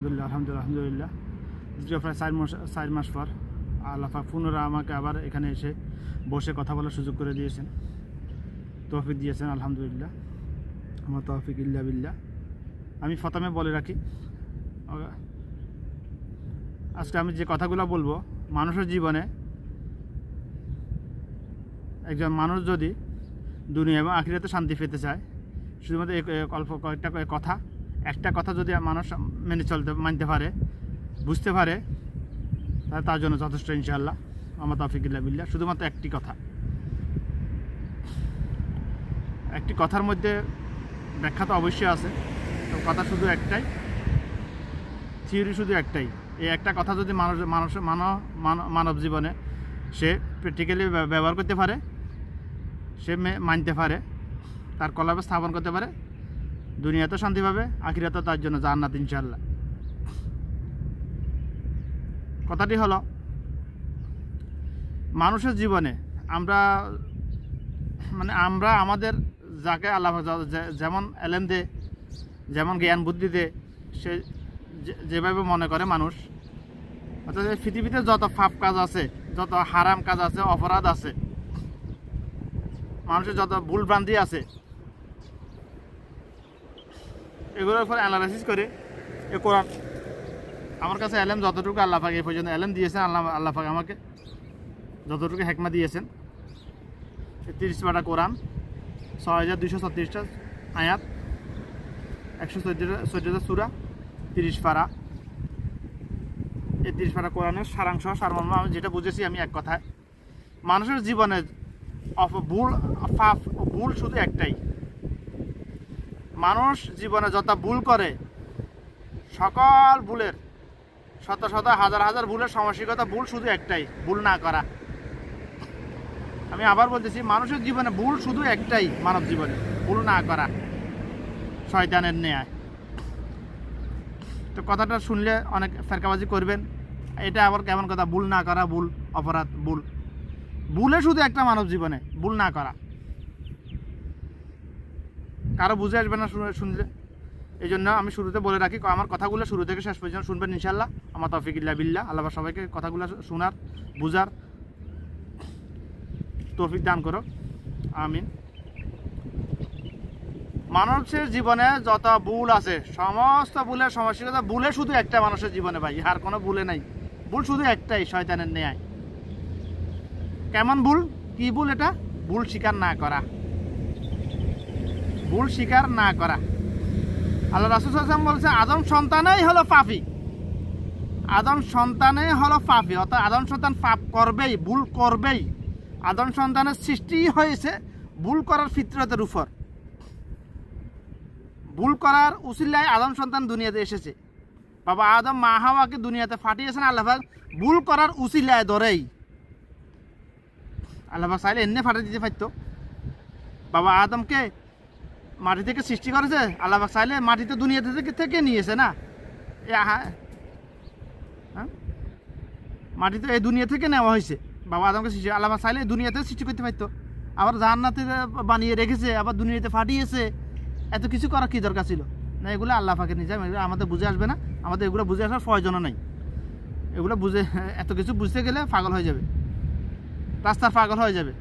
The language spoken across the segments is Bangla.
আলহামদুলিল্লাহ প্রায় 4 মাস পর আল্লাহ পাক পুনরায় আমাকে আবার এখানে এসে বসে কথা বলার সুযোগ করে দিয়েছেন, তৌফিক দিয়েছেন। আলহামদুলিল্লাহ, আমার তৌফিক ইল্লা বিল্লাহ। আমি প্রথমে বলে রাখি, আজকে আমি যে কথাগুলো বলবো, মানুষের জীবনে একজন মানুষ যদি দুনিয়া এবং আখিরাতে শান্তি পেতে চায়, শুধুমাত্র অল্প কয়েকটা একটা কথা যদি মানুষ মানতে পারে, বুঝতে পারে, তাহলে তার জন্য যথেষ্ট ইনশাআল্লাহ। আমার তৌফিক ইল্লা বিল্লাহ। শুধুমাত্র একটি কথার মধ্যে ব্যাখ্যা তো অবশ্যই আছে, তো কথা শুধু একটাই, থিওরি শুধু একটাই। এই একটা কথা যদি মানব জীবনে সে প্র্যাকটিক্যালি ব্যবহার করতে পারে, সে মানতে পারে, তার কলাবে স্থাপন করতে পারে, দুনিয়াতে শান্তি পাবে, আখিরাতে তার জন্য জান্নাত ইনশাআল্লাহ। কথাটি হলো, মানুষের জীবনে আমরা আমাদের যাকে আল্লাহ যেমন এলেম দে, যেমন জ্ঞান বুদ্ধি দে, সে যেভাবে মনে করে মানুষ, অর্থাৎ পৃথিবীতে যত পাপ কাজ আছে, যত হারাম কাজ আছে, অপরাধ আছে, মানুষের যত ভুলভ্রান্তি আছে, এগুলোর উপর অ্যানালাইসিস করে এ কোরআন, আমার কাছে এলেম যতটুকু আল্লাহ পাক এই পর্যন্ত এলেম দিয়েছেন, আল্লাহ পাক আমাকে যতটুকু হেকমা দিয়েছেন, 30 পারা কোরআন, 6236টা আয়াত, 114টা সূরা, 30 পারা, এই 30 পারা কোরআনের সারমর্ম আমি যেটা বুঝেছি, আমি এক কথায়, মানুষের জীবনে ভুল শুধু একটাই। মানুষ জীবনে যত ভুল করে, সকল ভুলের, শত শত হাজার হাজার ভুলের সমষ্টিগত ভুল শুধু একটাই, ভুল না করা। আমি আবার বলতেছি, মানুষের জীবনে ভুল শুধু একটাই, মানব জীবনে ভুল না করা, শয়তানের ন্যায়। তো কথাটা শুনলে অনেক ফেরকাবাজি করবেন, এটা আবার কেমন কথা, ভুল না করা, ভুল, অপরাধ, ভুলে শুধু একটা মানব জীবনে, ভুল না করা। কারো বুঝে আসবে না শুনলে, এই জন্য আমি শুরুতে বলে রাখি, আমার কথাগুলো শুরু থেকে শেষ পর্যন্ত শুনবেন ইনশাআল্লাহ। আমার তৌফিক ইল্লা বিল্লাহ। আল্লাহ সবাইকে কথাগুলো শোনার, বুঝার তৌফিক দান করো, আমিন। মানুষের জীবনে যত ভুল আছে, সমস্ত ভুলের সমষ্টিগত ভুলে শুধু একটা মানুষের জীবনে, ভাই, আর কোনো ভুলে নাই, ভুল শুধু একটাই, শয়তানের ন্যায়। কেমন ভুল, কি ভুল এটা? ভুল স্বীকার না করা, ভুল স্বীকার না করা। আল্লাহ রাসূল সাল্লাল্লাহু আলাইহি ওয়াসাল্লাম বলছে, আদম সন্তানই হলো পাপী, আদম সন্তানই হলো পাপী, অর্থাৎ আদম সন্তান পাপ করবেই, ভুল করবেই। আদম সন্তানের সৃষ্টি হয়েছে ভুল করার ফিতরতের উপর, ভুল করার উসিলায় আদম সন্তান দুনিয়াতে এসেছে। বাবা আদম মা হাওয়াকে দুনিয়াতে পাঠিয়েছেন আল্লাহ পাক ভুল করার উসিলায় ধরেই। আল্লাহ পাক চাইলে এমনি ফাটিয়ে দিতে পারত। বাবা আদমকে মাটি থেকে সৃষ্টি করেছে, আল্লাহ পাক চাইলে মাটিতে দুনিয়াতে থেকে নিয়েছে না, মাটি তো এই দুনিয়া থেকে নেওয়া হয়েছে। বাবা আদমকে সৃষ্টি, আল্লাহ পাক চাইলে দুনিয়াতে সৃষ্টি করতে পারতো, আবার জান্নাতে বানিয়ে রেখেছে, আবার দুনিয়াতে ফাটিয়েছে। এত কিছু করার কি দরকার ছিল? না, এগুলো আল্লাহ পাকের নিজাম, এগুলো আমাদের বুঝে আসবে না, আমাদের এগুলো বুঝে আসার প্রয়োজনও নাই। এগুলো বুঝে, এত কিছু বুঝতে গেলে পাগল হয়ে যাবে, রাস্তার পাগল হয়ে যাবে।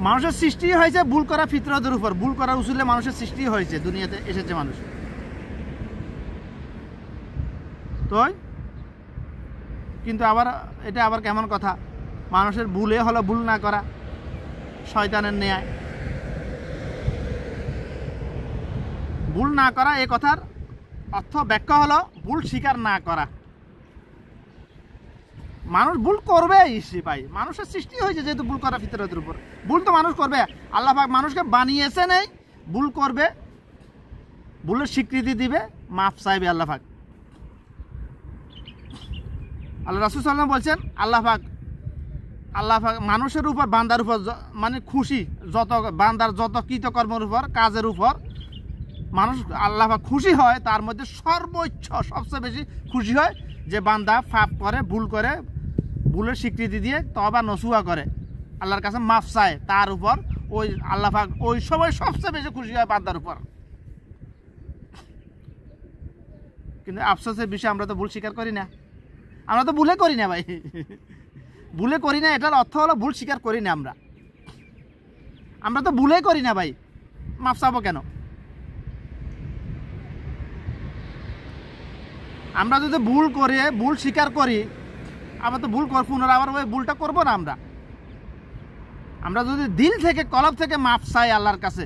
মানুষের সৃষ্টি হয়েছে ভুল করা ফিতরতের উপর, ভুল করার উসুলে মানুষের সৃষ্টি হয়েছে, দুনিয়াতে এসেছে মানুষ। তো কিন্তু এটা আবার কেমন কথা, মানুষের ভুলে হলো ভুল না করা, শয়তানের ন্যায়। ভুল না করা, এই কথার অর্থ ব্যাখ্যা হলো ভুল স্বীকার না করা। মানুষ ভুল করবেই ভাই, মানুষের সৃষ্টি হয়েছে যেহেতু ভুল করা ফিতরতের উপর, ভুল তো মানুষ করবে। আল্লাহ পাক মানুষকে বানিয়েছে নেই, ভুল করবে, ভুলের স্বীকৃতি দিবে, মাফ চাইবে আল্লাহ পাক। আল্লাহ রাসূল সাল্লাল্লাহু আলাইহি ওয়াসাল্লাম বলছেন, আল্লাহ পাক মানুষের উপর, বান্দার উপর মানে খুশি, যত বান্দার যত কৃতকর্মের উপর, কাজের উপর মানুষ আল্লাহ পাক খুশি হয়, তার মধ্যে সর্বোচ্চ সবচেয়ে বেশি খুশি হয় যে বান্দা পাপ করে, ভুল করে, ভুলের স্বীকৃতি দিয়ে তওবা নসুহা করে, আল্লাহর কাছে মাফ চায়, তার উপর ওই আল্লাহ পাক ওই সময় সবচেয়ে বেশি খুশি হয় বান্দার উপর। কিন্তু আফসোসের বিষয় আমরা তো ভুল স্বীকার করি না, আমরা তো ভুলে করি না ভাই, ভুলে করি না, এটার অর্থ হলো ভুল স্বীকার করি না। আমরা তো ভুলে করি না ভাই, মাফ চাবো কেন? আমরা যদি ভুল করে ভুল স্বীকার করি, আমরা তো ভুল পুনরায় আবার ওই ভুলটা করবো না। আমরা যদি দিল থেকে কলব থেকে মাফ চাই আল্লাহর কাছে,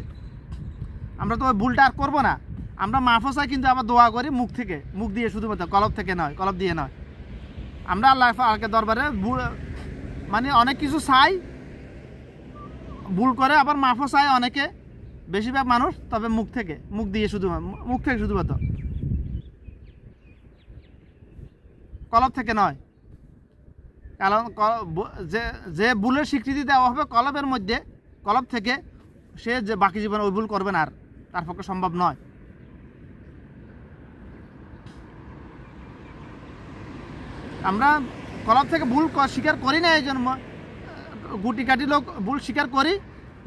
আমরা তো ওই ভুলটা আর করবো না। আমরা মাফও চাই কিন্তু আবার দোয়া করি মুখ থেকে, মুখ দিয়ে শুধুমাত্র, কলব থেকে নয়, কলব দিয়ে নয়। আমরা আল্লাহকে দরবারে মানে অনেক কিছু চাই, ভুল করে আবার মাফও চাই অনেকে, বেশিরভাগ মানুষ, তবে মুখ থেকে, মুখ দিয়ে শুধুমাত্র, কলব থেকে নয়। কারণ যে ভুলের স্বীকৃতি দেওয়া হবে কলবের মধ্যে, কলব থেকে, সে যে বাকি জীবনে ওই ভুল করবে না, আর তার পক্ষে সম্ভব নয়। আমরা কলব থেকে ভুল স্বীকার করি না, এই জন্য গুটি কাটি লোক ভুল স্বীকার করি,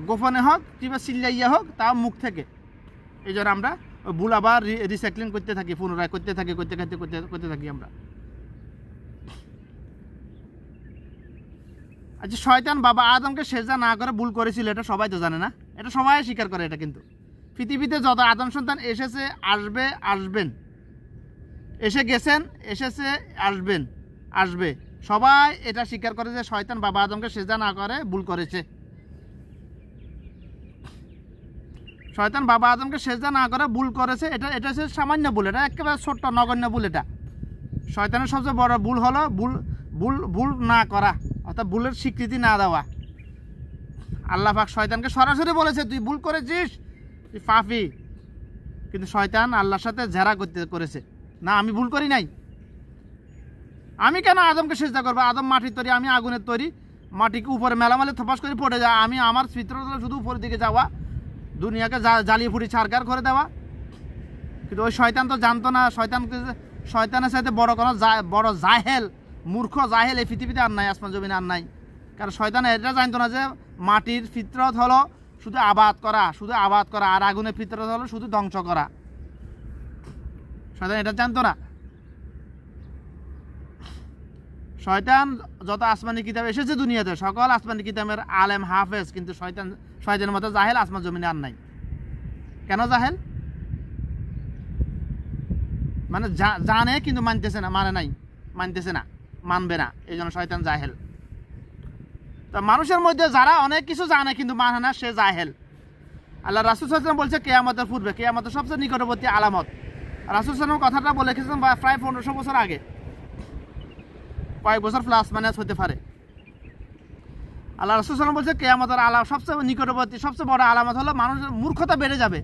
গোপনে হোক কিংবা চিল্লাইয়া হোক, তাও মুখ থেকে। এই জন্য আমরা ভুল আবার রিসাইক্লিং করতে থাকি, পুনরায় করতে থাকি আমরা। আচ্ছা, শয়তান বাবা আদমকে সেজদা না করে ভুল করেছিল, এটা সবাই তো জানে না, এটা সবাই স্বীকার করে। এটা কিন্তু পৃথিবীতে যত আদম সন্তান এসেছে, আসবেন, এসে গেছেন, এসেছে, আসবে, সবাই এটা স্বীকার করে যে শয়তান বাবা আদমকে সেজদা না করে ভুল করেছে। শয়তান বাবা আদমকে সেজদা না করে ভুল করেছে, এটা হচ্ছে সামান্য ভুল, এটা একেবারে ছোট্ট নগণ্য ভুল। এটা শয়তানের সবচেয়ে বড় ভুল হলো ভুল না করা, অর্থাৎ ভুলের স্বীকৃতি না দেওয়া। আল্লাহ পাক শয়তানকে সরাসরি বলেছে তুই ভুল করেছিস, তুই পাপী। কিন্তু শয়তান আল্লাহর সাথে ঝেড়া করেছে, না আমি ভুল করি নাই, আমি কেন আদমকে সেজদা করবো? আদম মাটির তৈরি, আমি আগুনের তৈরি, মাটিকে উপরে মেলামেলে থপাস করে পড়ে যায়, আমি আমার ফিতরত শুধু উপরের দিকে যাওয়া, দুনিয়াকে জ্বালিয়ে ফুটি ছারকার করে দেওয়া। কিন্তু ওই শয়তান তো জানতো না, শয়তানের সাথে বড় জাহেল, মূর্খ জাহেল এই পৃথিবীতে আর নাই, আসমান জমিনে আর নাই। কারণ শয়তান এটা জানতো না যে মাটির ফিতরত হলো শুধু আবাদ করা, আর আগুনের ফিতরত হলো শুধু ধ্বংস করা। শয়তান এটা জানতো না। শয়তান যত আসমানি কিতাব এসেছে দুনিয়াতে, সকল আসমানি কিতাবের আলেম হাফেজ, কিন্তু শয়তানের মতো জাহেল আসমান জমিনে আর নাই। কেন জাহেল? মানে জানে কিন্তু মানতেছে না, মানবে না, এই জন্য শয়তান জাহেল। তো মানুষের মধ্যে যারা অনেক কিছু জানে কিন্তু মানে না, সে জাহেল। আল্লাহ রাসূল সাল্লাল্লাহু আলাইহি ওয়াসাল্লাম বলছে কিয়ামতের পূর্বে, কিয়ামতের সবচেয়ে নিকটবর্তী আলামত। রাসূল সাল্লাল্লাহু আলাইহি ওয়াসাল্লাম কথাটা বলে গেছেন প্রায় 1500 বছর আগে, কয়েক বছর প্লাস মানে হতে পারে। আল্লাহ রাসূল সাল্লাল্লাহু আলাইহি ওয়াসাল্লাম বলছে কিয়ামতের সবচেয়ে নিকটবর্তী, সবচেয়ে বড় আলামত হলো মানুষের মূর্খতা বেড়ে যাবে।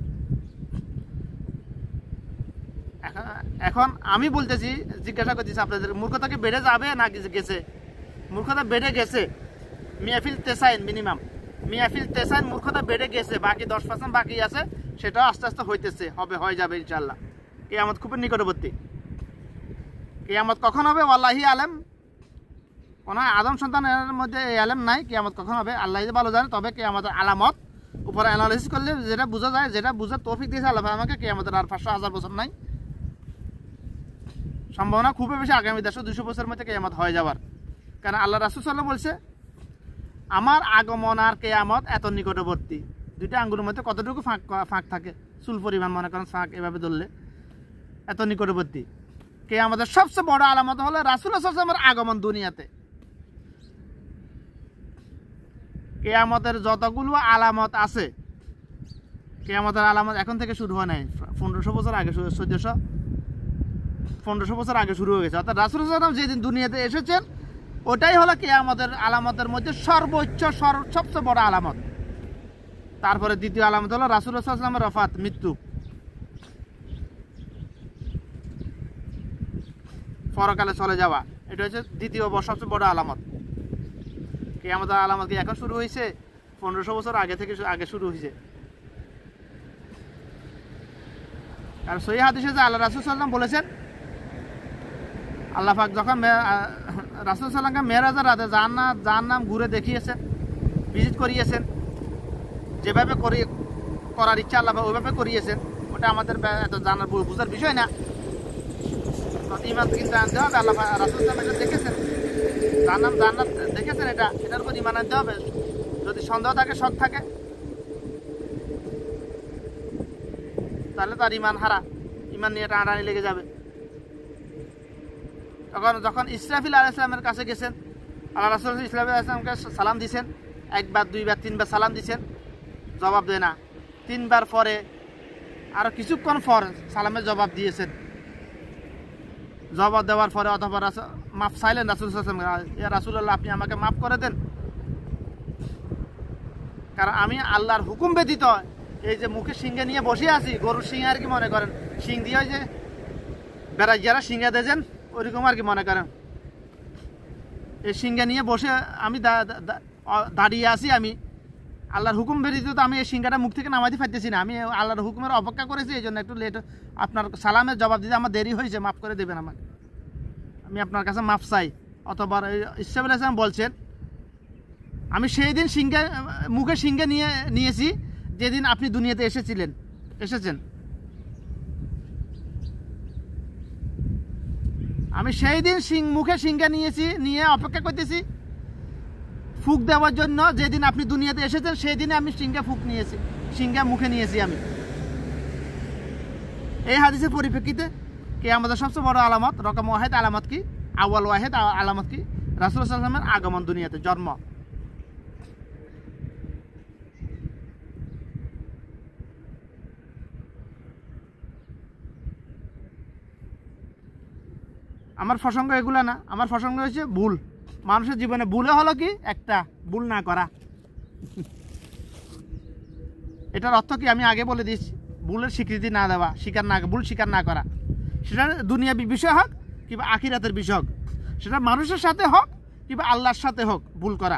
এখন আমি বলতেছি, জিজ্ঞাসা করতেছি আপনাদের, মূর্খতা কি বেড়ে যাবে না গেছে? মূর্খতা বেড়ে গেছে, মিয়াফিল তেসাইন, মিনিমাম মিয়াফিল তেসাইন মূর্খতা বেড়ে গেছে, বাকি 10% বাকি আছে, সেটাও আস্তে আস্তে হয়ে যাবে ইনশাআল্লাহ। কিয়ামত খুবই নিকটবর্তী। কিয়ামত কখন হবে আল্লাহি আলেম, কোনো আদম সন্তানের মধ্যে এই আলেম নাই। কিয়ামত কখন হবে আল্লাহ ভালো জানে। তবে কিয়ামতের আলামত উপরে অ্যানালাইসিস করলে যেটা বোঝা যায়, যেটা বুঝার তৌফিক দিয়েছে আল্লাহ আমাকে, কিয়ামতের আর 500,000 বছর নাই, সম্ভাবনা খুবই বেশি আগামী 100-200 বছরের মধ্যে কিয়ামত হয়ে যাওয়ার। কারণ আল্লাহ রাসূল সাল্লাল্লাহু আলাইহি ওয়াসাল্লাম বলছে আমার আগমন আর কিয়ামত এত নিকটবর্তী, দুইটা আঙ্গুলের মধ্যে কতটুকু ফাঁক থাকে, চুল পরিমাণ মনে করেন ফাঁক, এভাবে ধরলে এত নিকটবর্তী। কিয়ামতের সবচেয়ে বড় আলামত হলো রাসূলুল্লাহ সাল্লাল্লাহু আলাইহি ওয়াসাল্লামের আগমন দুনিয়াতে। কিয়ামতের যতগুলো আলামত আছে, কিয়ামতের আলামত এখন থেকে শুরু হয় নাই, 1500 বছর আগে, 1500 বছর আগে শুরু হয়ে গেছে। অর্থাৎ রাসূল সাল্লাল্লাহু আলাইহি ওয়াসাল্লাম যেদিন দুনিয়াতে এসেছেন ওটাই হলো কিয়ামতের আলামতের মধ্যে সর্বোচ্চ সবচেয়ে বড় আলামত। তারপরে দ্বিতীয় আলামত হলো রাসূলুল্লাহ সাল্লাল্লাহু আলাইহি ওয়াসাল্লামের ওফাত, মৃত্যু, পরকালে চলে যাওয়া। এটা হচ্ছে দ্বিতীয় সবচেয়ে বড় আলামত। কিয়ামতের আলামত কি এখন শুরু হয়েছে? 1500 বছর আগে শুরু হয়েছে। আর সহিহ হাদিসে যে আল্লাহ রাসূল সাল্লাল্লাহু আলাইহি ওয়াসাল্লাম বলেছেন, আল্লাহ পাক যখন রাসূল সাল্লাল্লাহু আলাইহি ওয়াসাল্লামকে মেরাজের রাতে জাহান্নাম ঘুরে দেখিয়েছেন, ভিজিট করিয়েছেন, যেভাবে করার ইচ্ছা আল্লাহ ওইভাবে করিয়েছেন। ওটা আমাদের এত জানার বোঝার বিষয় না। ইমান কিন্তু আনতে হবে। আল্লাহ রাসূল সাল্লাল্লাহু আলাইহি ওয়াসাল্লাম দেখেছেন, জান্নাত দেখেছেন, এটার উপর ইমান আনতে হবে। যদি সন্দেহ থাকে, শক থাকে, তাহলে তার ইমান হারা, ইমান নিয়ে টানাটানি লেগে যাবে। যখন ইসরাফিল আলাইহিস সালামের কাছে গেছেন, আল্লাহ রাসূল ইসরাফিল আলাইহিস সালামকে সালাম দিয়েছেন, একবার, দুইবার, তিনবার সালাম দিয়েছেন, জবাব দেয় না। তিনবার পরে আরো কিছুক্ষণ পর সালামের জবাব দিয়েছেন। জবাব দেওয়ার পরে অথবা মাফ চাইলেন রাসূল সাল্লাল্লাহু আলাইহি ওয়াসাল্লাম, ইয়া রাসূলুল্লাহ, আপনি আমাকে মাফ করে দেন, কারণ আমি আল্লাহর হুকুম ব্যতীত এই যে মুখে সিংহে নিয়ে বসে আছি, গরুর সিং আর কি মনে করেন, সিং দিয়ে ওই যে বেড়া যারা সিংহে দেন ওইরকম আর কি মনে করেন। এই সিংহে নিয়ে বসে আমি দাঁড়িয়ে আছি, আমি আল্লাহর হুকুম ব্যতীত তো আমি এই সিংহাটা মুখ থেকে নামাইতে পারতেছি না। আমি আল্লাহর হুকুমের অপেক্ষা করেছি, এই জন্য একটু লেট, আপনার সালামের জবাব দিতে আমার দেরি হয়েছে, মাফ করে দেবেন আমাকে, আমি আপনার কাছে মাফ চাই। অথবা ইসরাফিল আলাইহিস সালাম বলছেন, আমি সেই দিন মুখে সিংহে নিয়েছি যেদিন আপনি দুনিয়াতে এসেছেন। আমি সেই দিন মুখে সিংহে নিয়ে অপেক্ষা করতেছি ফুক দেওয়ার জন্য, যেদিন আপনি দুনিয়াতে এসেছেন সেই দিনে আমি সিংহে মুখে নিয়েছি আমি। এই হাদিসের পরিপ্রেক্ষিতে কিয়ামতের সবচেয়ে বড় আলামত, রকম ওয়াহিদ আলামত কি, আউয়াল ওয়াহিদ আলামত কি, রাসূল সাল্লাল্লাহু আলাইহি ওয়াসাল্লামের আগমন, দুনিয়াতে জন্ম। আমার প্রসঙ্গ এগুলা না, আমার প্রসঙ্গ হচ্ছে ভুল। মানুষের জীবনে ভুলে হলো কি, একটা ভুল না করা। এটার অর্থ কি আমি আগে বলে দিচ্ছি, ভুলের স্বীকৃতি না দেওয়া, ভুল স্বীকার না করা। সেটা দুনিয়াবী বিষয় হোক কিংবা আখিরাতের বিষয় হোক, সেটা মানুষের সাথে হোক কিংবা আল্লাহর সাথে হোক, ভুল করা।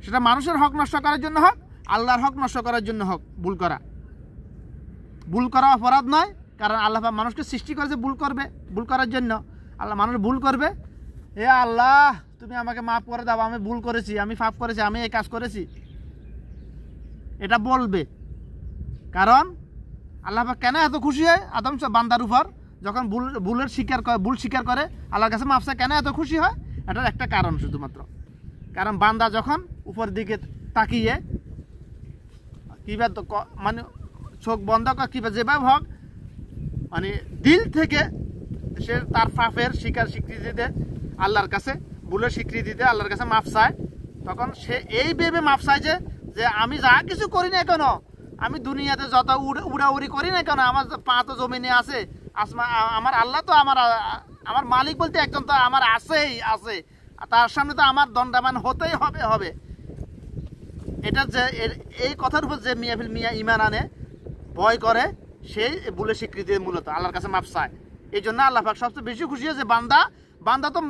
সেটা মানুষের হক নষ্ট করার জন্য হোক, আল্লাহর হক নষ্ট করার জন্য হোক, ভুল করা অপরাধ নয়। কারণ আল্লাহ মানুষকে সৃষ্টি করেছে ভুল করার জন্য। মানুষ ভুল করবে, হে আল্লাহ তুমি আমাকে মাফ করে দাও, আমি ভুল করেছি, আমি পাপ করেছি, আমি এই কাজ করেছি, এটা বলবে। কারণ আল্লাহ কেন এত খুশি হয় আদম বান্দার উপর, যখন ভুল স্বীকার করে আল্লাহর কাছে মাফ চায়, কেন এত খুশি হয়? এটার একটা কারণ শুধুমাত্র, কারণ বান্দা যখন উপর দিকে তাকিয়ে কিবা মানে চোখ বন্ধ করে কিবা যেভাবে হোক, মানে দিল থেকে সে তার পাপের স্বীকৃতি দেয় আল্লাহর কাছে, ভুলের স্বীকৃতি দেয় আল্লাহর কাছে মাফ চায়, তখন সে এই ভেবে মাফ চায় যে আমি যা কিছু করি না কেন, আমি দুনিয়াতে যত উড়াউড়ি করি না কেন, আমার পা তো জমিনে আছে, আমার আল্লাহ তো আমার মালিক বলতে একজন তো আমার আছে, তার সামনে তো আমার দণ্ডায়মান হতেই হবে। এটা যে এই কথার উপর যে মিয়া ইমান আনে, ভয় করে, সেই ভুলের স্বীকৃতি মূলত আল্লাহর কাছে মাফ চায়। এই জন্য আল্লাহ পাক সবচেয়ে বেশি খুশি হয়েছে বান্দা তো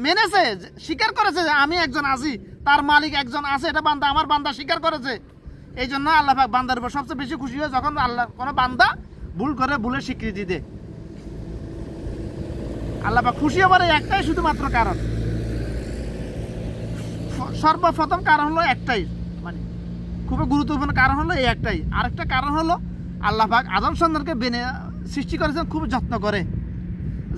মেনেছে, স্বীকার করেছে যে আমি একজন আছি, তার মালিক একজন আছে, এটা আমার বান্দা স্বীকার করেছে। এই জন্য আল্লাহ পাক বান্দার উপর সবচেয়ে বেশি খুশি হয় যখন কোনো বান্দা ভুল করে ভুলের স্বীকৃতি দেয়। আল্লাহ পাক খুশি হবার একটাই শুধুমাত্র কারণ, সর্বপ্রথম কারণ হলো একটাই, মানে খুবই গুরুত্বপূর্ণ কারণ হলো এই একটাই। আরেকটা কারণ হলো আল্লাহ পাক আদম সন্তানকে সৃষ্টি করেছেন খুব যত্ন করে।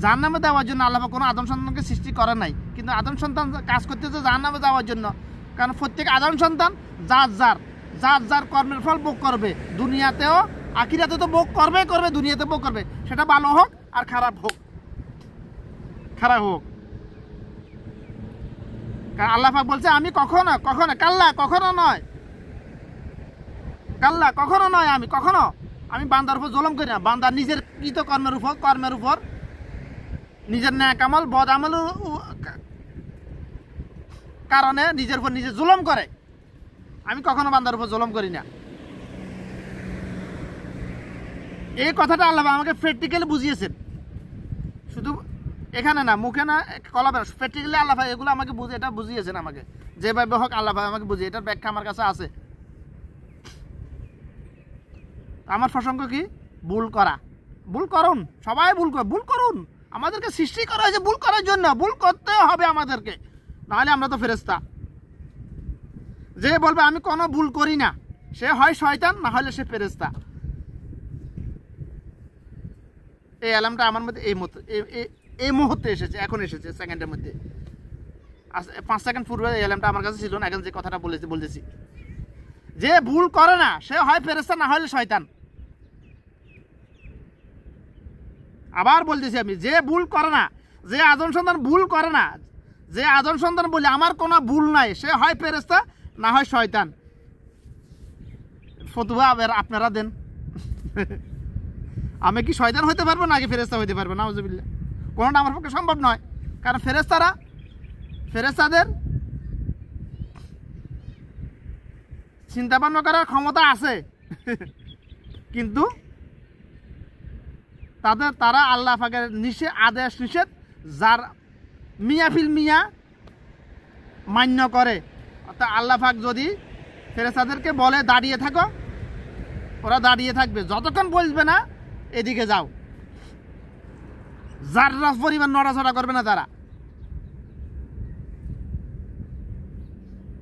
জাহান্নামে দেওয়ার জন্য আল্লাহ পাক কোনো আদম সন্তানকে সৃষ্টি করে নাই, কিন্তু আদম সন্তান কাজ করতেছে জাহান্নামে যাওয়ার জন্য। কারণ প্রত্যেক আদম সন্তান যার কর্মের ফল ভোগ করবে, দুনিয়াতেও আখিরাতে তো ভোগ করবে, দুনিয়াতে ভোগ করবে, সেটা ভালো হোক আর খারাপ হোক। কারণ আল্লাহ পাক বলছে আমি কখনো নয়, আমি বান্দার উপর জুলুম করি না। বান্দা নিজের কৃত কর্মের উপর নিজের ন্যাক আমল বদ আমল কারণে নিজের উপর নিজে জুলুম করে, আমি কখনো বান্দার উপর জুলুম করি না। এই কথাটা আল্লাহ আমাকে প্র্যাকটিক্যালি বুঝিয়েছেন, শুধু এখানে না, মুখে না, কলমে না, প্র্যাকটিক্যালি আল্লাহ এগুলো আমাকে বুঝিয়েছেন, আমাকে যেভাবে হোক আল্লাহ আমাকে বুঝিয়ে, এটার ব্যাখ্যা আমার কাছে আছে। আমার প্রসঙ্গ কি, ভুল করুন, সবাই ভুল করুন। আমাদেরকে সৃষ্টি করা হয়েছে ভুল করার জন্য, ভুল করতে হবে আমাদেরকে, নাহলে আমরা তো ফেরেশতা। যে বলবে আমি কোনো ভুল করি না, সে হয় শয়তান, না হলে সে ফেরেশতা। এই অ্যালার্মটা আমার মধ্যে এই মুহূর্তে এসেছে, এখন এসেছে সেকেন্ডের মধ্যে। 5 সেকেন্ড পূর্বে এই অ্যালার্মটা আমার কাছে ছিল না, এখন যে কথাটা বলতেছি, যে ভুল করে না সে হয় ফেরেশতা না হলে শয়তান। আবার বলতেছি আমি, যে ভুল করে না, যে আদম সন্তান ভুল করে না, যে আদম সন্তান বলে আমার কোনো ভুল নাই, সে হয় ফেরেশতা না হয় শয়তান। ফতোয়া আপনারা দেন। আমি কি শয়তান হইতে পারবো নাকি ফেরেশতা হইতে পারবো? নাউজুবিল্লাহ, কোনোটা আমার পক্ষে সম্ভব নয়। কারণ ফেরেশতাদের চিন্তা ভাবনা করার ক্ষমতা আছে, কিন্তু তারা আল্লাহ পাকের আদেশ নিষেধ যার মিয়াফিল মিয়া মান্য করে। অর্থাৎ আল্লাহ পাক যদি ফেরেশতাদেরকে বলে দাঁড়িয়ে থাকো, ওরা দাঁড়িয়ে থাকবে, যতক্ষণ বলবে না এদিকে যাও, যাররা পরিমাণ নড়াচড়া করবে না তারা।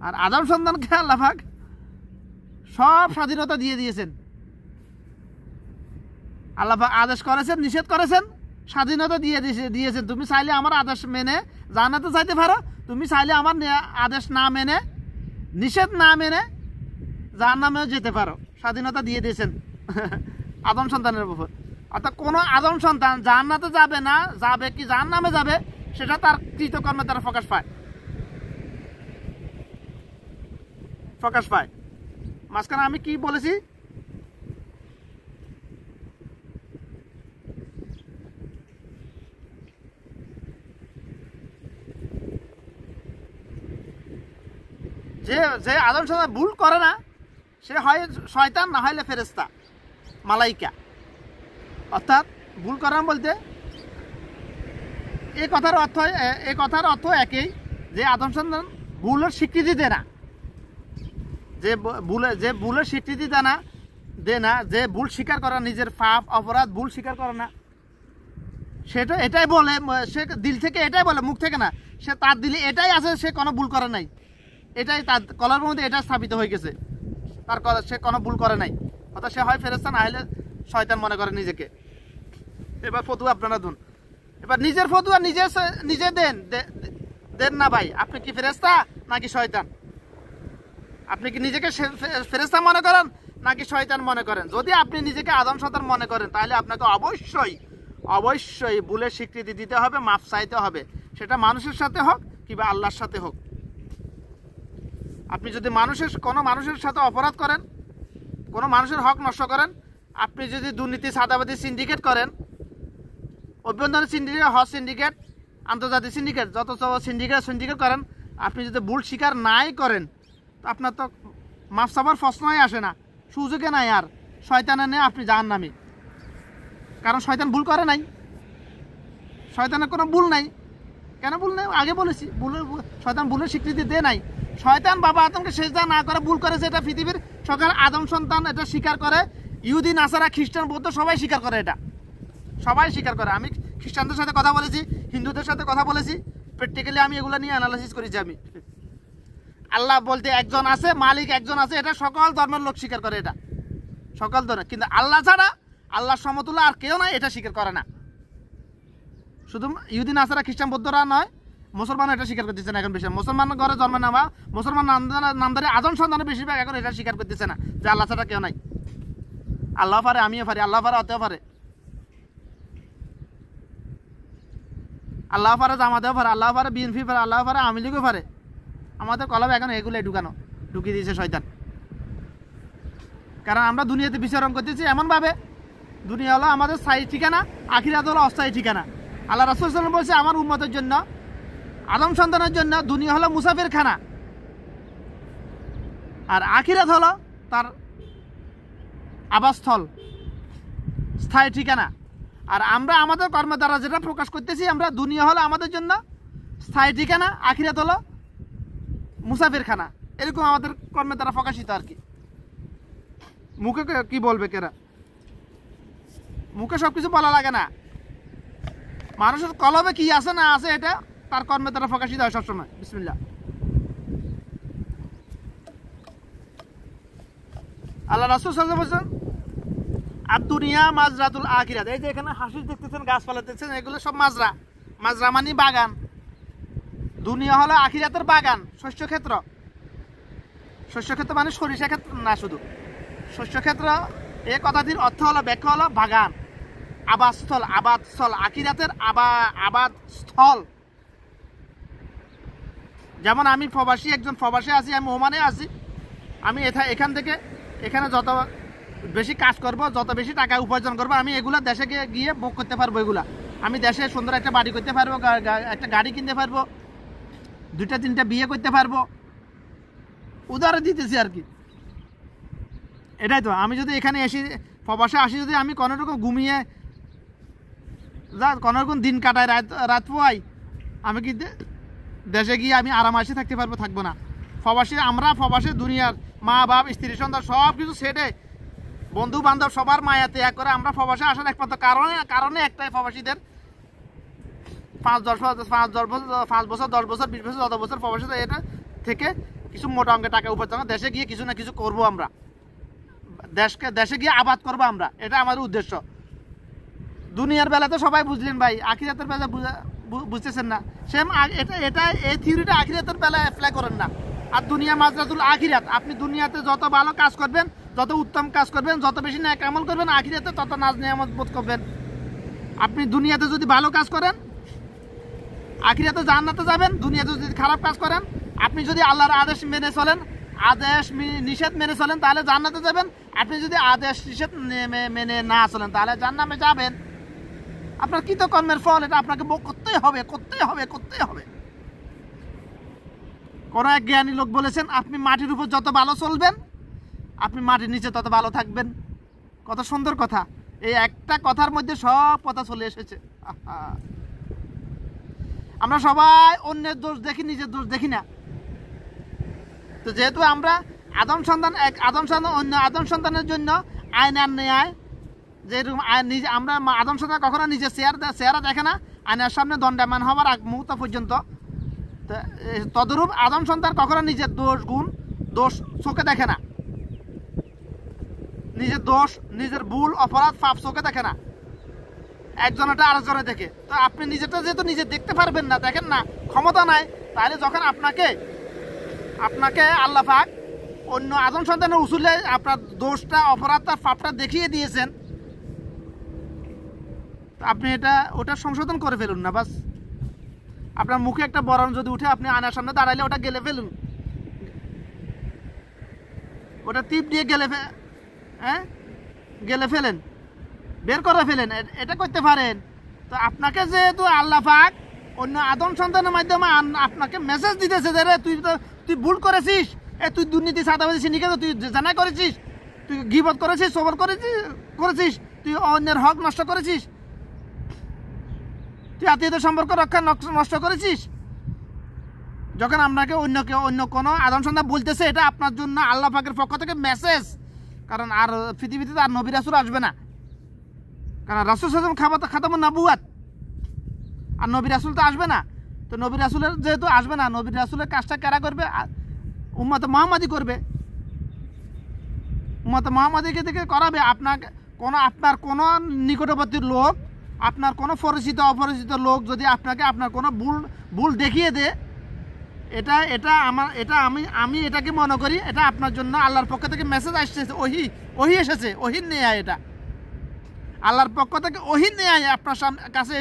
আর আদম সন্তানকে আল্লাহ পাক সব স্বাধীনতা দিয়ে দিয়েছেন। আল্লাহ পাক আদেশ করেছেন, নিষেধ করেছেন, স্বাধীনতা দিয়েছেন। তুমি চাইলে আমার আদেশ মেনে জান্নাতে যাইতে পারো, তুমি চাইলে আমার আদেশ না মেনে, নিষেধ না মেনে জাহান্নামেও যেতে পারো। স্বাধীনতা দিয়ে দিয়েছেন আদম সন্তানের উপর। অর্থাৎ কোনো আদম সন্তান জান্নাতে যাবে না, যাবে কি জাহান্নামে যাবে, সেটা তার কৃতকর্মে তারা প্রকাশ পায়। মাঝখানে আমি কি বলেছি? যে আদম সন্তান ভুল করে না সে হয় শয়তান না হলে ফেরেশতা মালাইকা। অর্থাৎ ভুল করার বলতে এই কথার অর্থ একই, যে আদম সন্তান ভুলের স্বীকৃতি দেয় না, যে ভুলের স্বীকৃতি দেয় না, যে ভুল স্বীকার করে, নিজের পাপ অপরাধ ভুল স্বীকার করে না, সেটা এটাই বলে, সে দিল থেকে এটাই বলে, মুখ থেকে না, সে তার দিলে এটাই আছে, সে কোনো ভুল করে নাই, এটাই তার কলার মধ্যে এটা স্থাপিত হয়ে গেছে, সে কোনো ভুল করে নাই। অর্থাৎ সে হয় ফেরেশতা না হলে শয়তান মনে করে নিজেকে। এবার ফতোয়া আপনারা দেন, এবার নিজের ফতোয়া নিজে দেন না ভাই। আপনি কি ফেরেশতা নাকি শয়তান? আপনি কি নিজেকে ফেরেশতা মনে করেন নাকি শয়তান মনে করেন? যদি আপনি নিজেকে আদম সন্তান মনে করেন, তাহলে আপনাকে অবশ্যই ভুলের স্বীকৃতি দিতে হবে, মাফ চাইতে হবে, সেটা মানুষের সাথে হোক কিংবা আল্লাহর সাথে হোক। আপনি যদি কোনো মানুষের সাথে অপরাধ করেন, কোনো মানুষের হক নষ্ট করেন, আপনি যদি দুর্নীতি চাঁদাবাদী সিন্ডিকেট করেন, অভ্যন্তরীণ সিন্ডিকেট, হজ সিন্ডিকেট, আন্তর্জাতিক সিন্ডিকেট, যত সিন্ডিকেট করেন, আপনি যদি ভুল স্বীকার নাই করেন, তো আপনার তো মাফ চাবার প্রশ্নই আসে না, সুযোগে নাই। আর শয়তানের নেই, আপনি জাহান্নামী। কারণ শয়তান ভুল করে নাই, শয়তানের কোনো ভুল নাই। কেন ভুল নেই? আগে বলেছি, শয়তান ভুলের স্বীকৃতি দেয় নাই। শয়তান বাবা আদমকে সেজদা না করে ভুল করেছে, এটা পৃথিবীর সকল আদম সন্তান এটা স্বীকার করে। ইহুদি, নাসারা, খ্রিস্টান, বৌদ্ধ সবাই স্বীকার করে, এটা সবাই স্বীকার করে। আমি খ্রিস্টানদের সাথে কথা বলেছি, হিন্দুদের সাথে কথা বলেছি, প্র্যাকটিক্যালি আমি এগুলো নিয়ে অ্যানালাইসিস করেছি। আমি আল্লাহ বলতে একজন আছে, মালিক একজন আছে, এটা সকল ধর্মের লোক স্বীকার করে, এটা সকল ধর্মের। কিন্তু আল্লাহ ছাড়া, আল্লাহর সমতুল্য আর কেউ নাই, এটা স্বীকার করে না। শুধু ইহুদি, নাসারা, খ্রিস্টান, বৌদ্ধরা নয়, মুসলমানও এটা স্বীকার করতেছে না এখন বেশি। মুসলমান ঘরে জন্মে নেওয়া, মুসলমান নামদারি আদম সন্তানের বেশিরভাগ এখন এটা স্বীকার করতেছে না যে আল্লাহ ছাড়া কেউ নাই। আল্লাহ পারে, আমিও পারি, আল্লাহ পারে, অতেও পারে, আল্লাহ পারে, জামাতেও পারে, আল্লাহ পারে, বিএনপি পারে, আল্লাহ পারে, আওয়ামী লীগও পারে। আমাদের কলবে এখন এগুলোই ঢুকিয়ে দিয়েছে শয়তান। কারণ আমরা দুনিয়াতে বিচরণ করতেছি এমনভাবে, দুনিয়া হলো আমাদের স্থায়ী ঠিকানা, আখিরাত হলো অস্থায়ী ঠিকানা। আল্লাহ রাসূল সাল্লাল্লাহু আলাইহি ওয়াসাল্লাম বলছে, আমার উম্মতের জন্য, আদম সন্তানের জন্য দুনিয়া হলো মুসাফির খানা, আর আখিরাত হলো তার আবাসস্থল, স্থায়ী ঠিকানা। আর আমরা আমাদের কর্ম দ্বারা যেটা প্রকাশ করতেছি, আমরা দুনিয়া হলো আমাদের জন্য স্থায়ী ঠিকানা, আখিরাত হলো মুসাফির খানা। এরকম আমাদের কর্মের দ্বারা প্রকাশিত আর কি। মুখে কি বলবে কেরা? মুখে সব কিছু বলা লাগে না, মানুষের কলবে কি আছে না আছে এটা তার কর্মের দ্বারা প্রকাশিত হয় সবসময়। বিসমিল্লাহ। আল্লাহ রাসূল সাল্লাল্লাহু আলাইহি ওয়াসাল্লাম আর দুনিয়া মাজরাতুল আখিরাত। এই যে এখানে হাসিস দেখতেছেন, গাছপালা দেখতেছেন, এগুলো সব মাজরা। মাজরা মানে বাগান। দুনিয়া হলো আখিরাতের বাগান, শস্যক্ষেত্র। শস্যক্ষেত্র মানে সরিষা ক্ষেত্র না, শুধু শস্যক্ষেত্র। এই কথাটির অর্থ হলো, ব্যাখ্যা হলো বাগান, আবাদস্থল। আবাদস্থল আখিরাতের আবাদ স্থল। যেমন আমি প্রবাসী, একজন প্রবাসী আছি, আমি ওমানে আছি। আমি এখান থেকে এখানে যত বেশি কাজ করব, যত বেশি টাকা উপার্জন করবো, আমি এগুলা দেশে গিয়ে ভোগ করতে পারবো। এগুলা আমি দেশে সুন্দর একটা বাড়ি করতে পারবো, একটা গাড়ি কিনতে পারবো, 2-3টা বিয়ে করতে পারবো। উদাহরণ দিতেছি আর কি। এটাই তো, আমি যদি এখানে এসে প্রবাসে আসি, যদি আমি কোনো রকম ঘুমিয়ে কোনো রকম দিন কাটাই, রাত পোয়াই, আমি কি দেশে গিয়ে আমি আরামাসে থাকতে পারবো? থাকবো না। আমরা প্রবাসী দুনিয়ার মা বাপ, স্ত্রী সন্তান সব কিছু ছেড়ে, বন্ধু বান্ধব সবার মায়া ত্যাগ করে আমরা প্রবাসে আসার একমাত্র কারণে একটাই, প্রবাসীদের 5 বছর 10 বছর 20 বছর যত বছর প্রবাসী, এটা থেকে কিছু মোটা অঙ্কের টাকা উপার্জন, দেশে গিয়ে কিছু না কিছু করবো আমরা, দেশে গিয়ে আবাদ করবো আমরা। এটা আমাদের উদ্দেশ্য। দুনিয়ার বেলা তো সবাই বুঝলেন ভাই, আখিরাতের বেলা বুঝতেছেন না। সেম এটা এই থিওরিটা আখিরাতের বেলায় অ্যাপ্লাই করেন না। আর দুনিয়া মাজরাতুল আখিরাত, আপনি দুনিয়াতে যত ভালো কাজ করবেন, যত উত্তম কাজ করবেন, যত বেশি নেক আমল করবেন, আখিরাতে তত নাজ নিয়ামত বোধ করবেন। আপনি দুনিয়াতে যদি ভালো কাজ করেন, আখিরাতে জান্নাতে যাবেন। দুনিয়াতে যদি খারাপ কাজ করেন, আপনি যদি আল্লাহর আদেশ মেনে চলেন, আদেশ নিষেধ মেনে চলেন, তাহলে জান্নাতে যাবেন। আপনি যদি আদেশ নিষেধ মেনে না চলেন, তাহলে জাহান্নামে যাবেন। আপনার কৃতকর্মের ফল এটা আপনাকে ভোগ করতেই হবে। কোন এক জ্ঞানী লোক বলেছেন, আপনি মাটির উপর যত ভালো চলবেন, আপনি মাটির নিচে তত ভালো থাকবেন। কত সুন্দর কথা! এই একটা কথার মধ্যে সব কথা চলে এসেছে। আমরা সবাই অন্যের দোষ দেখি, নিজের দোষ দেখি না। তো যেহেতু আমরা আদম সন্তান অন্য আদম সন্তানের জন্য আয়নার ন্যায়, যেরকম আমরা আদম সন্তান কখনো নিজের চেহারা দেখে না, আয়নার সামনে দণ্ডায়মান হওয়ার আগ মুহূর্ত পর্যন্ত। তদরূপ আদম সন্তান কখনো নিজের দোষ চোখে দেখে না, নিজের দোষ, নিজের ভুল, অপরাধ, পাপ চোখে দেখে না, একজনেরটা আরেকজনে দেখে। তো আপনি নিজেরটা যেহেতু নিজে দেখতে পারবেন না, দেখেন না, ক্ষমতা নাই, তাহলে যখন আপনাকে আল্লাহ পাক অন্য আদম সন্তানের উসুলে আপনার দোষটা, অপরাধটা, পাপটা দেখিয়ে দিয়েছেন, আপনি ওটা সংশোধন করে ফেলুন না। বাস আপনার মুখে একটা বরণ যদি উঠে, আপনি আয়নার সামনে দাঁড়াইলে ওটা গেলে ফেলুন, ওটা টিপ দিয়ে গেলে ফেলেন, বের করে ফেলেন, এটা করতে পারেন। তো আপনাকে যেহেতু আল্লাহ পাক অন্য আদম সন্তানের মাধ্যমে আপনাকে মেসেজ দিতেছে যে রে তুই ভুল করেছিস, তুই দুর্নীতি, চাঁদাবাজি, সিন্ডিকেট তুই জানা করেছিস, তুই গীবত করেছিস, সবর করেছিস, তুই অন্যের হক নষ্ট করেছিস, তুই আত্মীয়তার সম্পর্ক রক্ষা নষ্ট করেছিস। যখন আপনাকে অন্য কোনো আদম সন্তান বলতেছে, এটা আপনার জন্য আল্লাহ পাকের পক্ষ থেকে মেসেজ। কারণ আর পৃথিবীতে আর নবী রাসূল আসবে না, কারণ রাসূল সাল্লাল্লাহু আলাইহি ওয়াসাল্লাম খাতামুন নবুওয়াত, আর নবী রাসূল তো আসবে না। তো নবী রাসূলের যেহেতু আসবে না, নবী রাসূলের কাজটা কারা করবে? উম্মতে মুহাম্মাদি করবে। উম্মতে মুহাম্মাদিকে থেকে করাবে। আপনার কোনো নিকটবর্তী লোক, আপনার কোনো পরিচিত অপরিচিত লোক যদি আপনার কোনো ভুল দেখিয়ে দেয়, আমি এটাকে মনে করি এটা আপনার জন্য আল্লাহর পক্ষ থেকে মেসেজ আসছে, ওহি এসেছে, ওহির নেয়, এটা আল্লাহর পক্ষ থেকে ওহির নেয় আপনার কাছে এসে